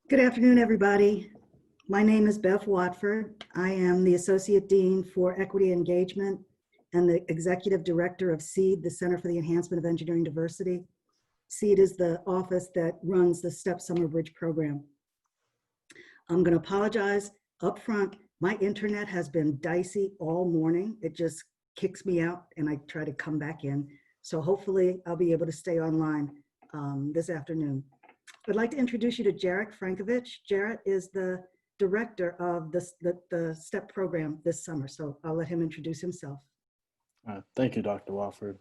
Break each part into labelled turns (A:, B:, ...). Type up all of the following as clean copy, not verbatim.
A: Good afternoon, everybody. My name is Beth Watford. I am the Associate Dean for Equity Engagement and the Executive Director of SEED, the Center for the Enhancement of Engineering Diversity. SEED is the office that runs the STEP Summer Bridge program. I'm going to apologize up front. My internet has been dicey all morning. It just kicks me out and I try to come back in. So hopefully I'll be able to stay online this afternoon. I'd like to introduce you to Jarek Frankovich. Jarek is the director of the STEP program this summer, so I'll let him introduce himself.
B: Thank you, Dr. Wofford.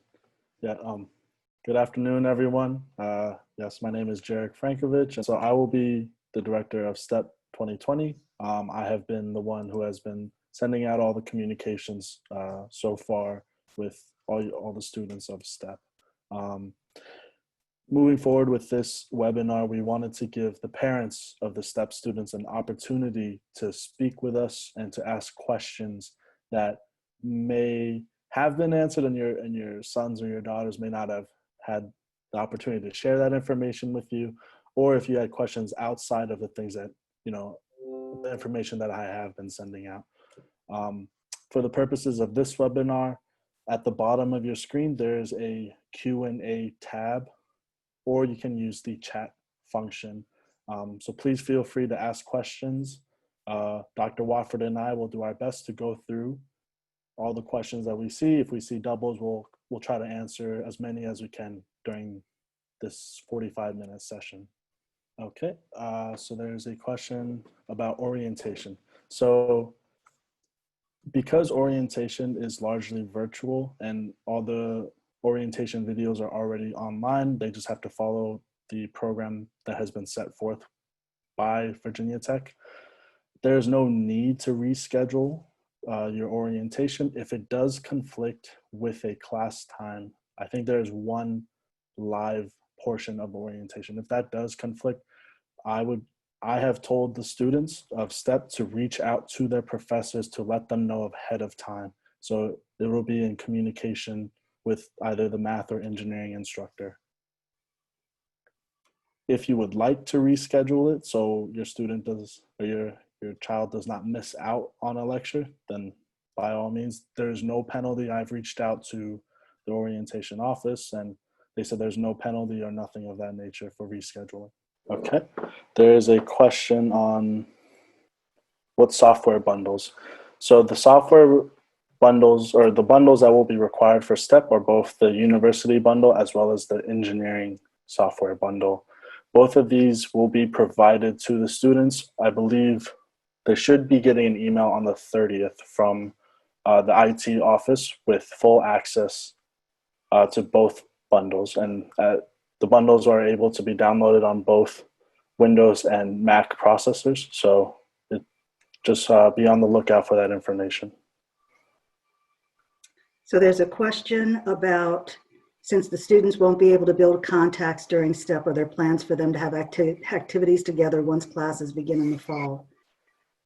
B: Good afternoon, everyone. Yes, my name is Jarek Frankovich, and so I will be the director of STEP 2020. I have been the one who has been sending out all the communications so far with all the students of STEP. Moving forward with this webinar, we wanted to give the parents of the STEP students an opportunity to speak with us and to ask questions that may have been answered and your sons or your daughters may not have had the opportunity to share that information with you, or if you had questions outside of the things that, the information that I have been sending out. For the purposes of this webinar, at the bottom of your screen, there's a Q&A tab, or you can use the chat function. So please feel free to ask questions. Dr. Wofford and I will do our best to go through all the questions that we see. If we see doubles, we'll try to answer as many as we can during this 45-minute session. Okay, so there's a question about orientation. So because orientation is largely virtual and all the orientation videos are already online, they just have to follow the program that has been set forth by Virginia Tech. There's no need to reschedule your orientation. If it does conflict with a class time, I think there's one live portion of orientation. If that does conflict, I have told the students of STEP to reach out to their professors to let them know ahead of time. So it will be in communication with either the math or engineering instructor. If you would like to reschedule it so your student does, or your child does not miss out on a lecture, then by all means, there's no penalty. I've reached out to the orientation office and they said there's no penalty or nothing of that nature for rescheduling. Okay, there is a question on what software bundles. So the software bundles, or the bundles that will be required for STEP, are both the university bundle as well as the engineering software bundle. Both of these will be provided to the students. I believe they should be getting an email on the 30th from the IT office with full access to both bundles. And the bundles are able to be downloaded on both Windows and Mac processors. So just be on the lookout for that information.
A: So there's a question about, since the students won't be able to build contacts during STEP, are there plans for them to have activities together once classes begin in the fall?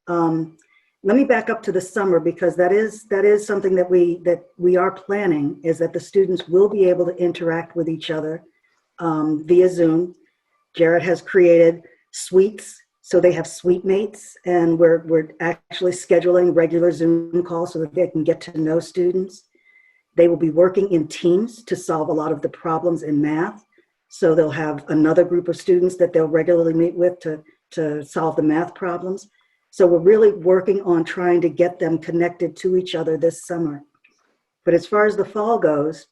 A: Let me back up to the summer, because that is something that we are planning, is that the students will be able to interact with each other via Zoom. Jared has created suites, so they have suite mates, and we're actually scheduling regular Zoom calls so that they can get to know students. They will be working in teams to solve a lot of the problems in math. So they'll have another group of students that they'll regularly meet with to solve the math problems. So we're really working on trying to get them connected to each other this summer. But as far as the fall goes,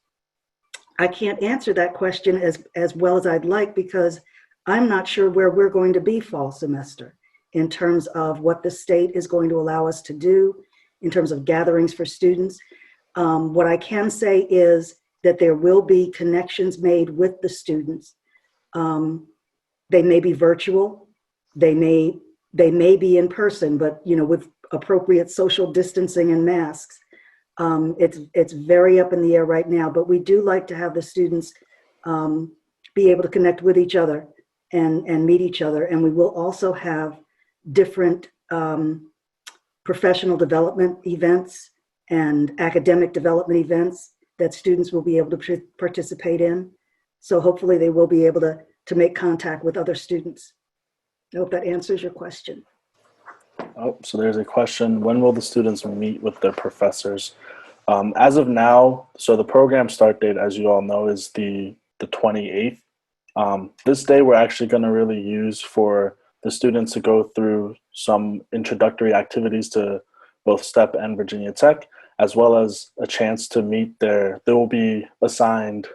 A: I can't answer that question as well as I'd like, because I'm not sure where we're going to be fall semester in terms of what the state is going to allow us to do in terms of gatherings for students. What I can say is that there will be connections made with the students. They may be virtual, they may be in person, but with appropriate social distancing and masks. It's very up in the air right now, but we do like to have the students be able to connect with each other and meet each other. And we will also have different professional development events and academic development events that students will be able to participate in. So hopefully they will be able to make contact with other students. I hope that answers your question.
B: Oh, so there's a question. When will the students meet with their professors? As of now, so the program start date, as you all know, is the 28th. This day we're actually going to really use for the students to go through some introductory activities to both STEP and Virginia Tech, as well as a chance to meet they will be assigned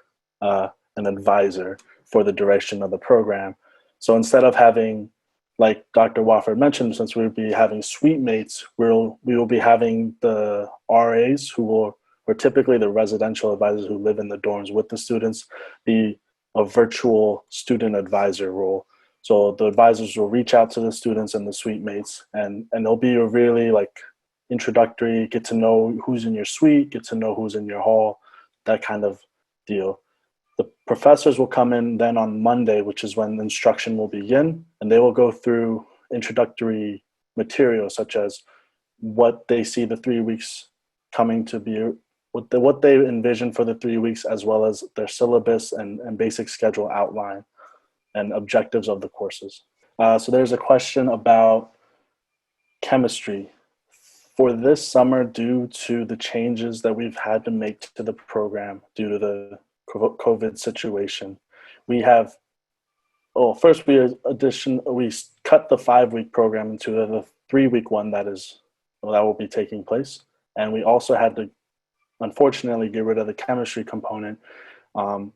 B: an advisor for the duration of the program. So instead of having, like Dr. Wofford mentioned, since we'll be having suite mates, we will be having the RAs or typically the residential advisors who live in the dorms with the students, be a virtual student advisor role. So the advisors will reach out to the students and the suite mates, and it'll be a really like introductory, get to know who's in your suite, get to know who's in your hall, that kind of deal. The professors will come in then on Monday, which is when instruction will begin, and they will go through introductory material such as what they see the 3 weeks coming to be, what they envision for the 3 weeks, as well as their syllabus and basic schedule outline and objectives of the courses. So there's a question about chemistry. For this summer, due to the changes that we've had to make to the program due to the COVID situation, we have, well, first we cut the 5 week program into the 3 week one that will be taking place. And we also had to, unfortunately, get rid of the chemistry component. It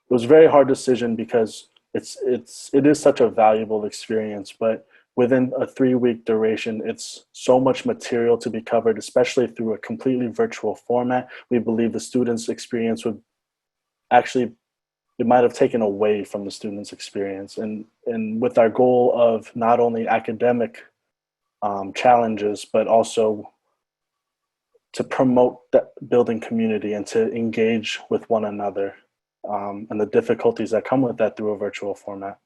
B: was a very hard decision because it is such a valuable experience, but within a 3 week duration, it's so much material to be covered, especially through a completely virtual format. We believe the students' experience would actually, it might have taken away from the students' experience. And with our goal of not only academic challenges, but also to promote that building community and to engage with one another, and the difficulties that come with that through a virtual format.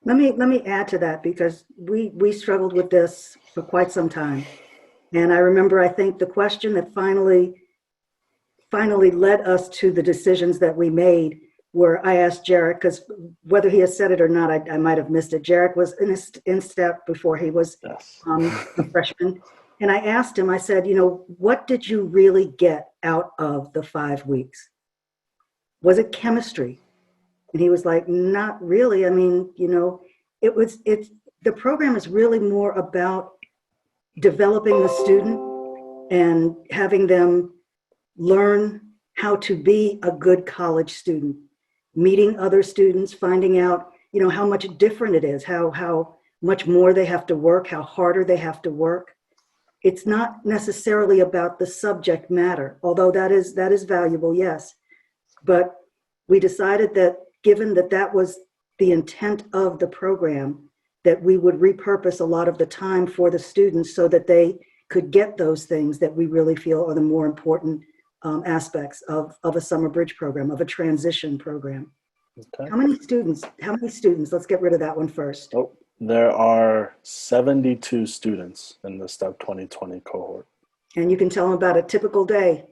A: Let me add to that, because we struggled with this for quite some time. And I remember, I think the question that finally led us to the decisions that we made, where I asked Jarek, because whether he has said it or not, I might have missed it. Jarek was in STEP before he was
B: Yes.
A: a freshman. And I asked him, I said, what did you really get out of the 5 weeks? Was it chemistry? And he was like, not really. I mean, the program is really more about developing the student and having them learn how to be a good college student, meeting other students, finding out, how much different it is, how much more they have to work, how harder they have to work. It's not necessarily about the subject matter, although that is valuable, yes. But we decided that given that was the intent of the program, that we would repurpose a lot of the time for the students so that they could get those things that we really feel are the more important aspects of a summer bridge program, of a transition program.
B: Okay.
A: How many students? Let's get rid of that one first.
B: Oh, there are 72 students in the STEP 2020 cohort.
A: And you can tell them about a typical day.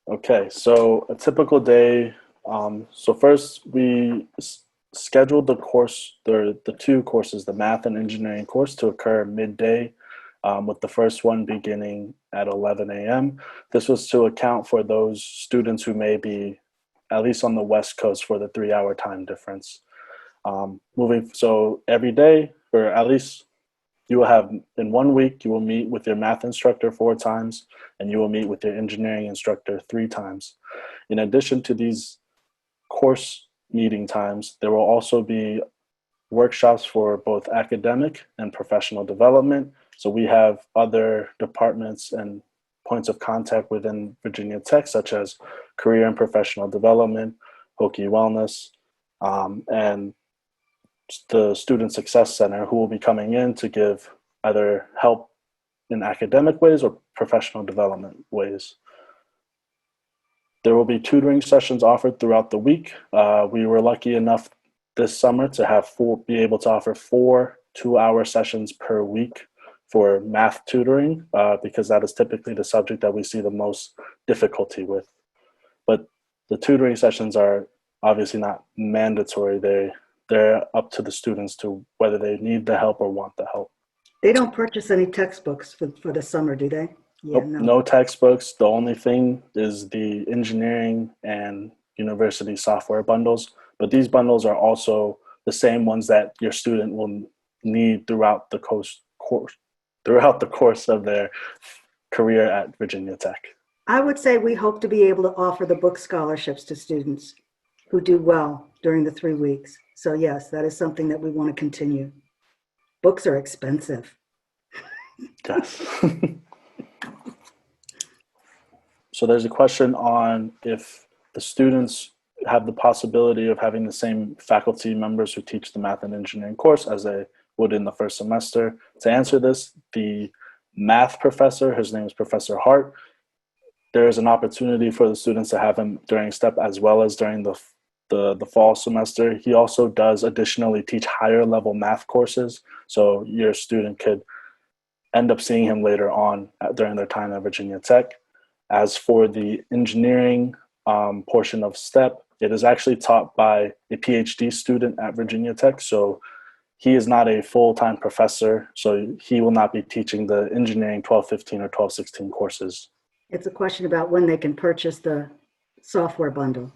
B: Okay, so a typical day. So first we scheduled the two courses, the math and engineering course, to occur midday, with the first one beginning at 11 a.m. This was to account for those students who may be at least on the West Coast for the 3-hour time difference. So every day, or at least you will have, in 1 week, you will meet with your math instructor 4 times, and you will meet with your engineering instructor 3 times. In addition to these course meeting times, there will also be workshops for both academic and professional development. So we have other departments and points of contact within Virginia Tech, such as career and professional development, Hokie Wellness, and the Student Success Center, who will be coming in to give either help in academic ways or professional development ways. There will be tutoring sessions offered throughout the week. We were lucky enough this summer to be able to offer 4 2-hour sessions per week for math tutoring, because that is typically the subject that we see the most difficulty with. But the tutoring sessions are obviously not mandatory. they're up to the students to whether they need the help or want the help.
A: They don't purchase any textbooks for the summer, do they? Yeah,
B: Nope,
A: no.
B: no textbooks. The only thing is the engineering and university software bundles. But these bundles are also the same ones that your student will need throughout the course of their career at Virginia Tech.
A: I would say we hope to be able to offer the book scholarships to students who do well during the 3 weeks. So yes, that is something that we want to continue. Books are expensive.
B: Yes. So there's a question on if the students have the possibility of having the same faculty members who teach the math and engineering course as they would in the first semester. To answer this, the math professor, his name is Professor Hart, there is an opportunity for the students to have him during STEP as well as during the fall semester. He also does additionally teach higher level math courses. So your student could end up seeing him later on during their time at Virginia Tech. As for the engineering portion of STEP, it is actually taught by a PhD student at Virginia Tech. So he is not a full-time professor. So he will not be teaching the engineering 1215 or 1216 courses.
A: It's a question about when they can purchase the software bundle.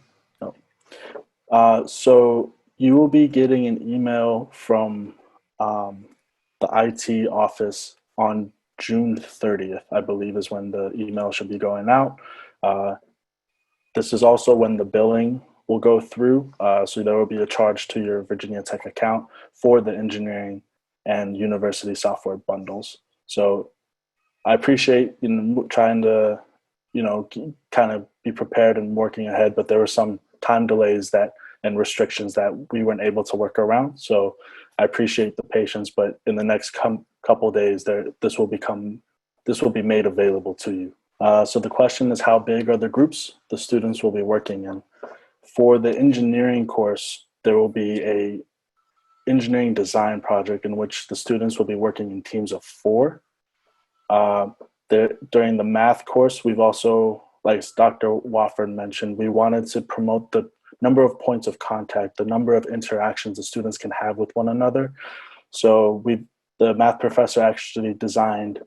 B: So you will be getting an email from the IT office on June 30th, I believe, is when the email should be going out. This is also when the billing will go through. So there will be a charge to your Virginia Tech account for the engineering and university software bundles. So I appreciate trying to, kind of be prepared and working ahead, but there were some time delays and restrictions that we weren't able to work around. So I appreciate the patience, but in the next couple of days, this will be made available to you. So the question is, how big are the groups the students will be working in? For the engineering course, there will be a engineering design project in which the students will be working in teams of 4. During the math course, we've also, like Dr. Wofford mentioned, we wanted to promote the number of points of contact, the number of interactions the students can have with one another. So the math professor actually designed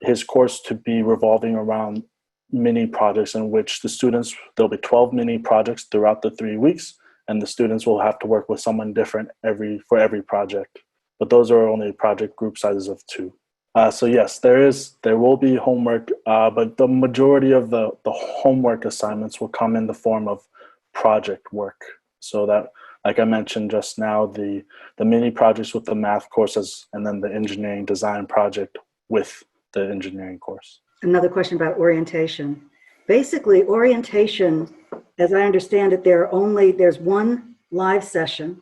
B: his course to be revolving around mini projects in which there'll be 12 mini projects throughout the 3 weeks, and the students will have to work with someone different for every project. But those are only project group sizes of 2. So yes, there will be homework, but the majority of the homework assignments will come in the form of project work. So that, like I mentioned just now, the mini projects with the math courses, and then the engineering design project with the engineering course.
A: Another question about orientation. Basically, orientation, as I understand it, there's one live session,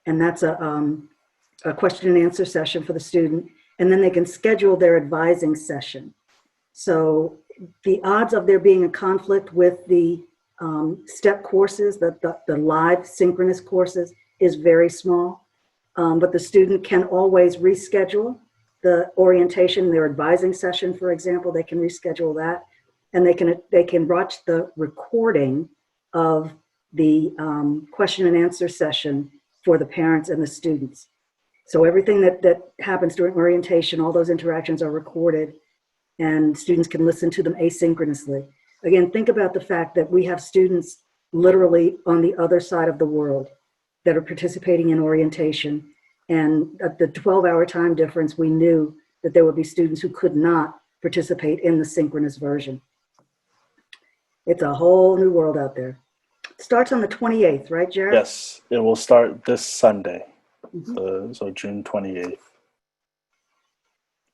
A: and that's a question and answer session for the student, and then they can schedule their advising session. So the odds of there being a conflict with the STEP courses, the live synchronous courses, is very small, but the student can always reschedule the orientation, their advising session, for example. They can reschedule that, and they can watch the recording of the question and answer session for the parents and the students. So everything that happens during orientation, all those interactions are recorded, and students can listen to them asynchronously. Again, think about the fact that we have students literally on the other side of the world that are participating in orientation. And at the 12-hour time difference, we knew that there would be students who could not participate in the synchronous version. It's a whole new world out there. It starts on the 28th, right, Jared?
B: Yes, it will start this Sunday, so June 28th.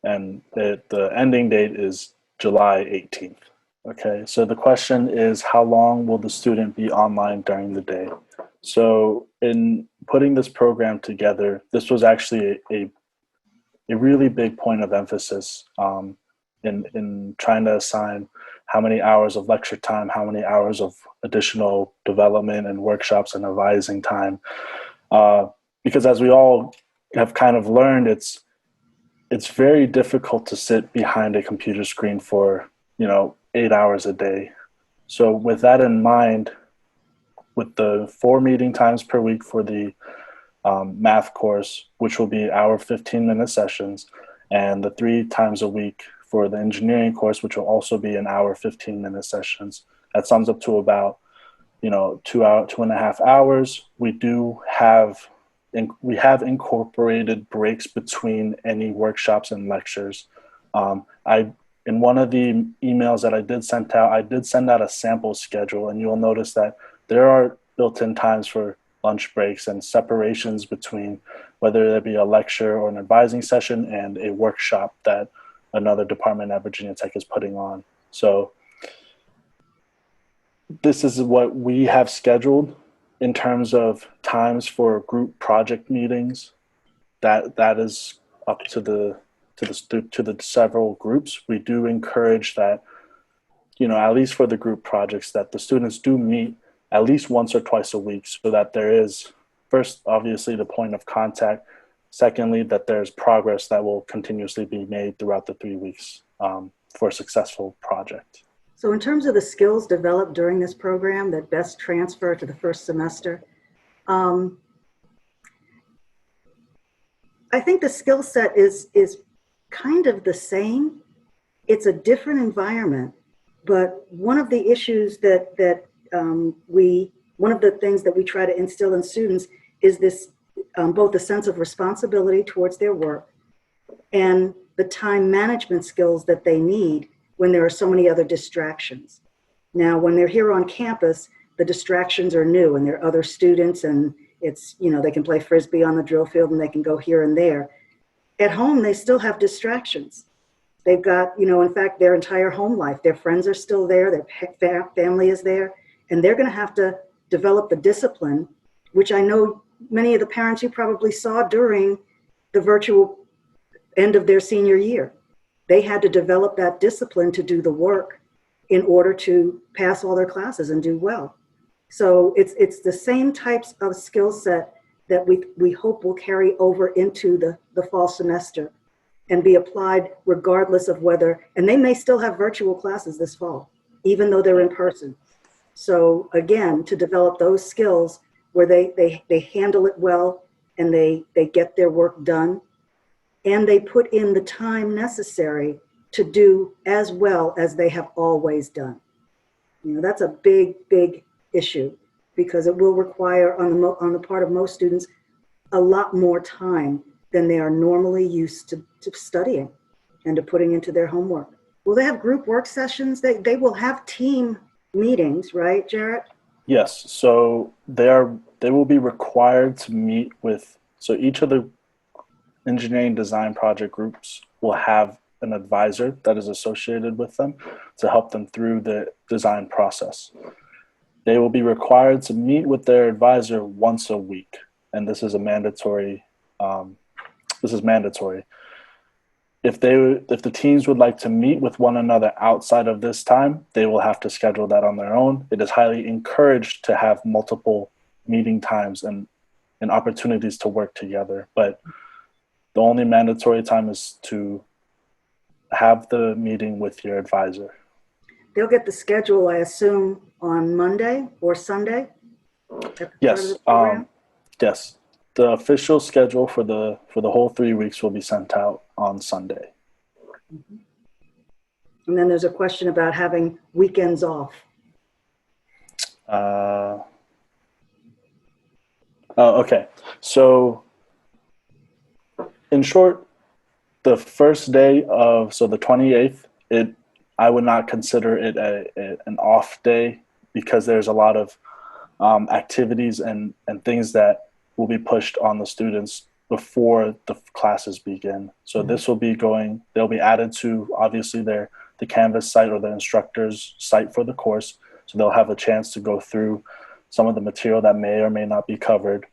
B: And the ending date is July 18th. Okay, so the question is, how long will the student be online during the day? So in putting this program together, this was actually a really big point of emphasis in trying to assign how many hours of lecture time, how many hours of additional development and workshops and advising time. Because as we all have kind of learned, it's very difficult to sit behind a computer screen for 8 hours a day. So with that in mind, with the 4 meeting times per week for the math course, which will be our 15-minute sessions, and the 3 times a week for the engineering course, which will also be an hour 15-minute sessions. That sums up to about 2.5 hours. We have incorporated breaks between any workshops and lectures. In one of the emails that I did send out a sample schedule, and you'll notice that there are built-in times for lunch breaks and separations between whether there be a lecture or an advising session and a workshop that another department at Virginia Tech is putting on. So this is what we have scheduled in terms of times for group project meetings. That is up to the several groups. We do encourage that, at least for the group projects, that the students do meet at least once or twice a week, so that there is, first, obviously, the point of contact. Secondly, that there's progress that will continuously be made throughout the 3 weeks for a successful project.
A: So in terms of the skills developed during this program that best transfer to the first semester, I think the skill set is kind of the same. It's a different environment, but one of the issues one of the things that we try to instill in students is this, both a sense of responsibility towards their work and the time management skills that they need when there are so many other distractions. Now, when they're here on campus, the distractions are new and there are other students, and it's, they can play Frisbee on the drill field and they can go here and there. At home, they still have distractions. They've got, in fact, their entire home life. Their friends are still there, their family is there, and they're gonna have to develop the discipline, which I know many of the parents you probably saw during the virtual end of their senior year. They had to develop that discipline to do the work in order to pass all their classes and do well. So it's the same types of skill set that we hope will carry over into the fall semester and be applied regardless of whether, and they may still have virtual classes this fall, even though they're in person. So again, to develop those skills where they handle it well and they get their work done, and they put in the time necessary to do as well as they have always done. That's a big, big issue, because it will require on the part of most students a lot more time than they are normally used to studying and to putting into their homework. Will they have group work sessions? They will have team meetings, right, Jarrett?
B: Yes, so they will be required to meet with, so each of the engineering design project groups will have an advisor that is associated with them to help them through the design process. They will be required to meet with their advisor once a week, and this is mandatory. If the teams would like to meet with one another outside of this time, they will have to schedule that on their own. It is highly encouraged to have multiple meeting times and opportunities to work together, but the only mandatory time is to have the meeting with your advisor.
A: They'll get the schedule, I assume, on Monday or Sunday?
B: Yes. Yes. The official schedule for the whole 3 weeks will be sent out on Sunday.
A: Mm-hmm. And then there's a question about having weekends off.
B: Okay. So in short, the first day the 28th, I would not consider it an off day, because there's a lot of activities and things that will be pushed on the students before the classes begin. So this will be they'll be added to, obviously, the Canvas site or the instructor's site for the course. So they'll have a chance to go through some of the material that may or may not be covered.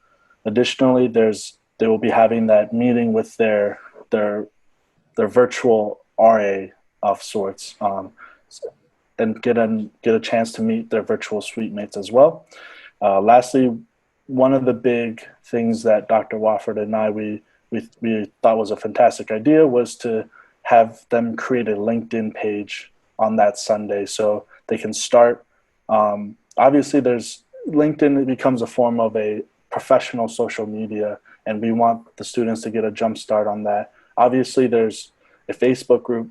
B: Additionally, they will be having that meeting with their virtual RA of sorts, and get a chance to meet their virtual suite mates as well. Lastly, one of the big things that Dr. Wofford and I we thought was a fantastic idea was to have them create a LinkedIn page on that Sunday, so they can start. Obviously, LinkedIn becomes a form of a professional social media and we want the students to get a jump start on that. Obviously, there's a Facebook group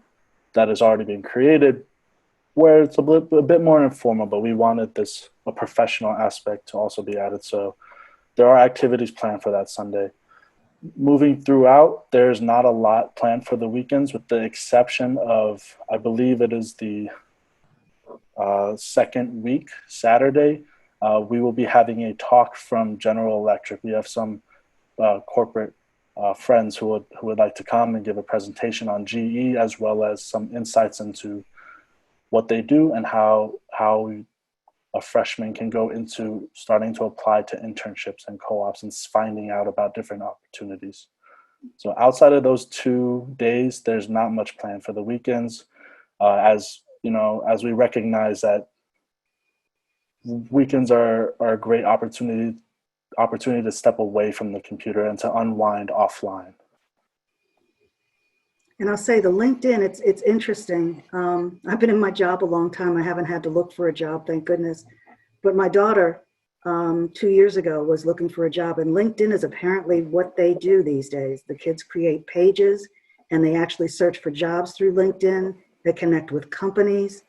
B: that has already been created where it's a bit more informal, but we wanted a professional aspect to also be added. So there are activities planned for that Sunday. Moving throughout, there's not a lot planned for the weekends, with the exception of, I believe it is the second week, Saturday. We will be having a talk from General Electric. We have some corporate friends who would like to come and give a presentation on GE, as well as some insights into what they do and how a freshman can go into starting to apply to internships and co-ops and finding out about different opportunities. So outside of those 2 days, there's not much planned for the weekends. As you know, as we recognize that weekends are a great opportunity to step away from the computer and to unwind offline.
A: And I'll say the LinkedIn, it's interesting. I've been in my job a long time. I haven't had to look for a job, thank goodness. But my daughter, 2 years ago, was looking for a job, and LinkedIn is apparently what they do these days. The kids create pages, and they actually search for jobs through LinkedIn. They connect with companies.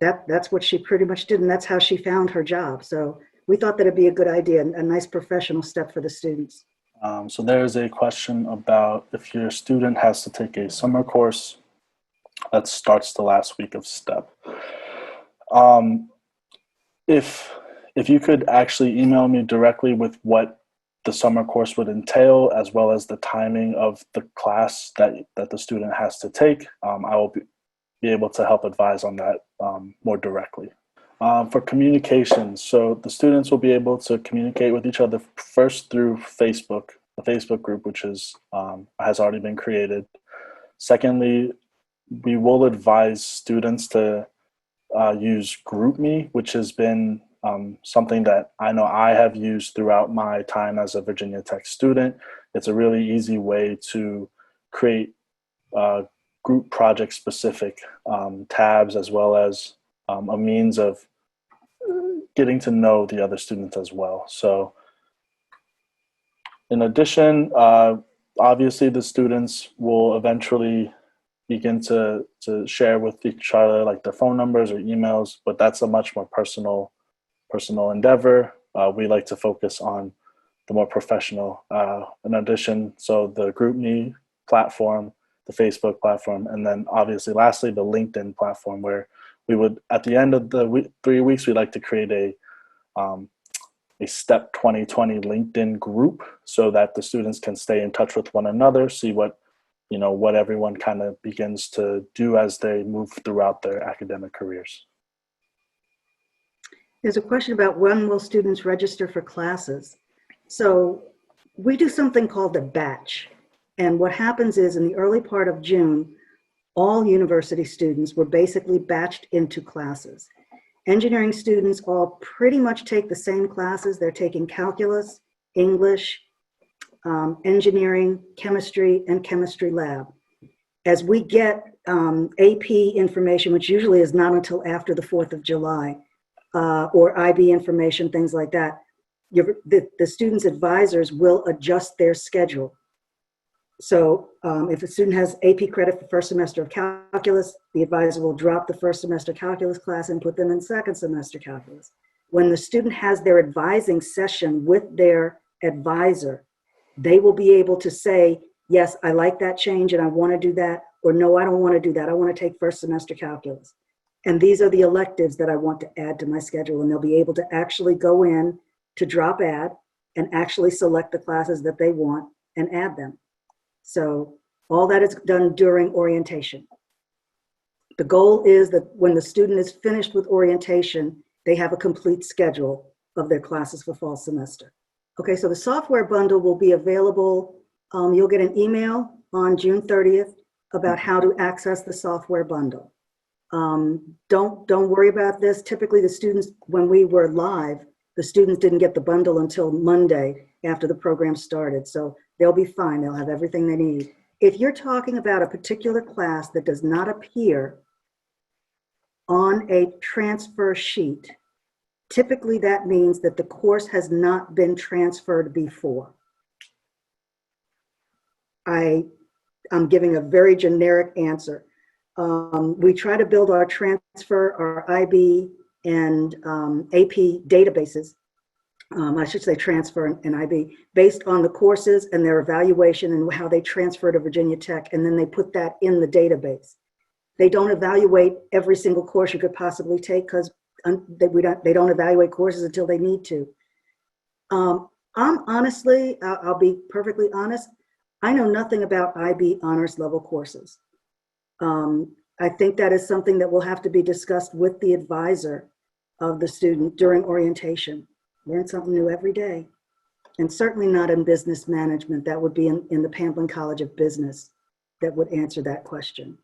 A: That's what she pretty much did, and that's how she found her job. So we thought that it'd be a good idea, a nice professional step for the students.
B: So there's a question about if your student has to take a summer course that starts the last week of STEP. If you could actually email me directly with what the summer course would entail, as well as the timing of the class that the student has to take, I will be able to help advise on that more directly. For communication, so the students will be able to communicate with each other first through Facebook, the Facebook group, which has already been created. Secondly, we will advise students to use GroupMe, which has been something that I know I have used throughout my time as a Virginia Tech student. It's a really easy way to create group project specific tabs, as well as a means of getting to know the other students as well. So in addition, obviously the students will eventually begin to share with each other like their phone numbers or emails, but that's a much more personal endeavor. We like to focus on the more professional. In addition, so the GroupMe platform, the Facebook platform, and then obviously lastly the LinkedIn platform, where we would, at the end of the 3 weeks, we'd like to create a STEP 2020 LinkedIn group so that the students can stay in touch with one another, see what everyone kind of begins to do as they move throughout their academic careers.
A: There's a question about when will students register for classes. So we do something called a batch. And what happens is in the early part of June, all university students were basically batched into classes. Engineering students all pretty much take the same classes. They're taking calculus, English, engineering, chemistry, and chemistry lab. As we get AP information, which usually is not until after the 4th of July, or IB information, things like that, the students' advisors will adjust their schedule. So if a student has AP credit for first semester of calculus, the advisor will drop the first semester calculus class and put them in second semester calculus. When the student has their advising session with their advisor, they will be able to say, yes, I like that change and I want to do that, or no, I don't want to do that. I want to take first semester calculus. And these are the electives that I want to add to my schedule. And they'll be able to actually go in to drop add and actually select the classes that they want and add them. So all that is done during orientation. The goal is that when the student is finished with orientation, they have a complete schedule of their classes for fall semester. Okay, so the software bundle will be available. You'll get an email on June 30th about how to access the software bundle. Don't worry about this. Typically the students, when we were live, the students didn't get the bundle until Monday after the program started. So they'll be fine. They'll have everything they need. If you're talking about a particular class that does not appear on a transfer sheet, typically that means that the course has not been transferred before. I'm giving a very generic answer. We try to build our transfer, our IB and AP databases. I should say transfer and IB, based on the courses and their evaluation and how they transfer to Virginia Tech, and then they put that in the database. They don't evaluate every single course you could possibly take because they don't evaluate courses until they need to. I'm honestly, I'll be perfectly honest, I know nothing about IB honors level courses. I think that is something that will have to be discussed with the advisor of the student during orientation. Learn something new every day. And certainly not in business management. That would be in the Pamplin College of Business that would answer that question.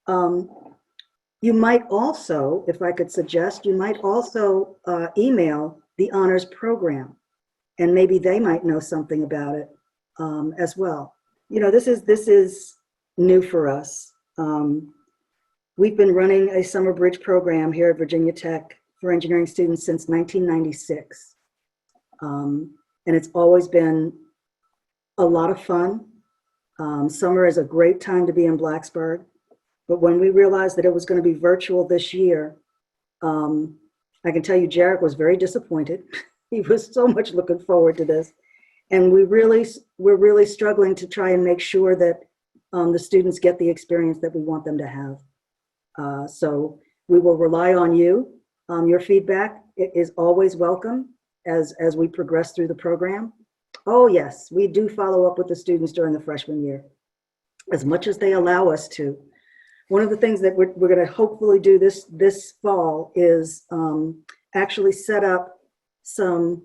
A: You might also, if I could suggest, you might also email the honors program, and maybe they might know something about it as well. You know, this is new for us. We've been running a summer bridge program here at Virginia Tech for engineering students since 1996. And it's always been a lot of fun. Summer is a great time to be in Blacksburg. But when we realized that it was going to be virtual this year, I can tell you Jarek was very disappointed. He was so much looking forward to this. And we're really struggling to try and make sure that the students get the experience that we want them to have. So we will rely on you. Your feedback is always welcome as we progress through the program. Oh yes, we do follow up with the students during the freshman year, as much as they allow us to. One of the things that we're going to hopefully do this fall is actually set up some,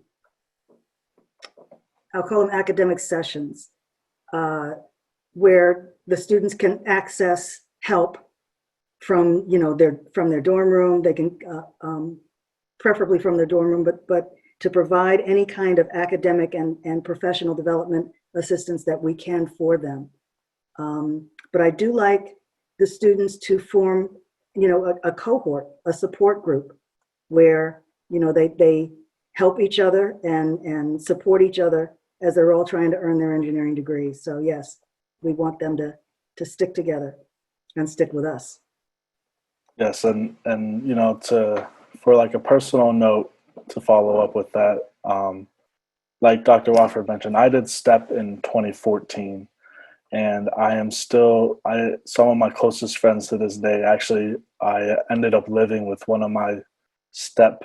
A: I'll call them academic sessions, where the students can access help from their dorm room. They can preferably from their dorm room, but to provide any kind of academic and professional development assistance that we can for them. But I do like the students to form, a cohort, a support group, where they help each other and support each other as they're all trying to earn their engineering degrees. So yes, we want them to stick together and stick with us.
B: Yes, and for like a personal note to follow up with that, like Dr. Wofford mentioned, I did STEP in 2014, and some of my closest friends to this day, actually, I ended up living with one of my STEP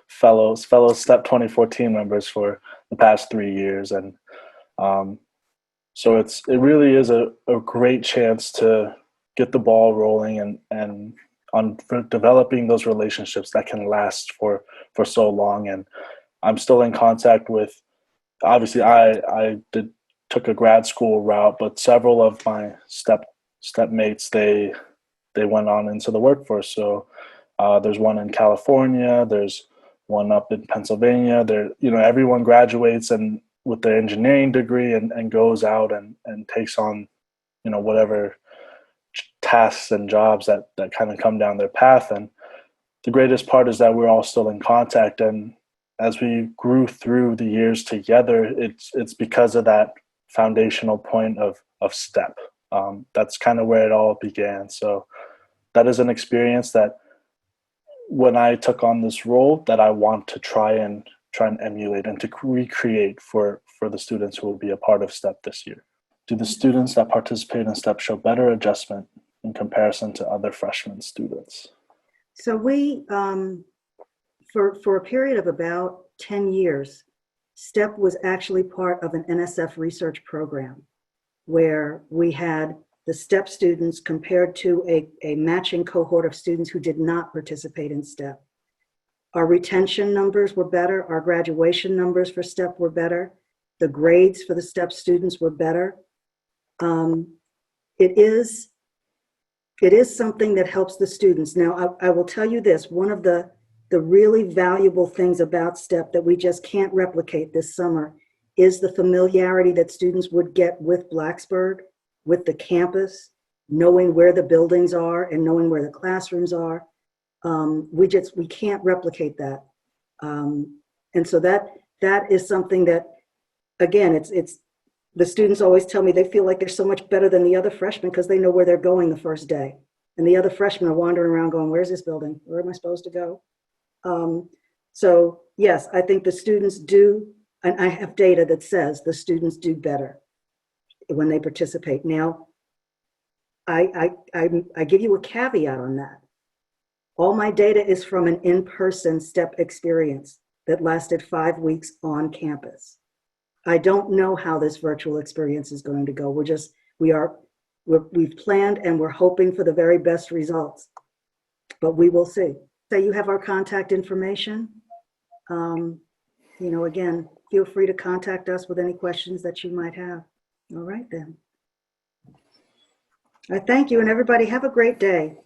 B: fellow STEP 2014 members for the past 3 years, and so it really is a great chance to get the ball rolling and on developing those relationships that can last for so long. And I'm still in contact with, obviously I took a grad school route, but several of my step mates, they went on into the workforce. So there's one in California, there's one up in Pennsylvania. Everyone graduates and with their engineering degree and goes out and takes on, whatever tasks and jobs that kind of come down their path. And the greatest part is that we're all still in contact. And as we grew through the years together, it's because of that foundational point of STEP. That's kind of where it all began. So that is an experience that when I took on this role that I want to try and emulate and to recreate for the students who will be a part of STEP this year. Do the students that participate in STEP show better adjustment in comparison to other freshman students?
A: So we, for a period of about 10 years, STEP was actually part of an NSF research program where we had the STEP students compared to a matching cohort of students who did not participate in STEP. Our retention numbers were better. Our graduation numbers for STEP were better. The grades for the STEP students were better. It is something that helps the students. Now, I will tell you this, one of the really valuable things about STEP that we just can't replicate this summer is the familiarity that students would get with Blacksburg, with the campus, knowing where the buildings are and knowing where the classrooms are. We can't replicate that. And so that is something that, again, it's The students always tell me they feel like they're so much better than the other freshmen because they know where they're going the first day. And the other freshmen are wandering around going, where's this building? Where am I supposed to go? So yes, I think the students do, and I have data that says the students do better when they participate. Now, I give you a caveat on that. All my data is from an in-person STEP experience that lasted 5 weeks on campus. I don't know how this virtual experience is going to go. We've planned and we're hoping for the very best results, but we will see. So you have our contact information. Again, feel free to contact us with any questions that you might have. All right then. I thank you, and everybody have a great day.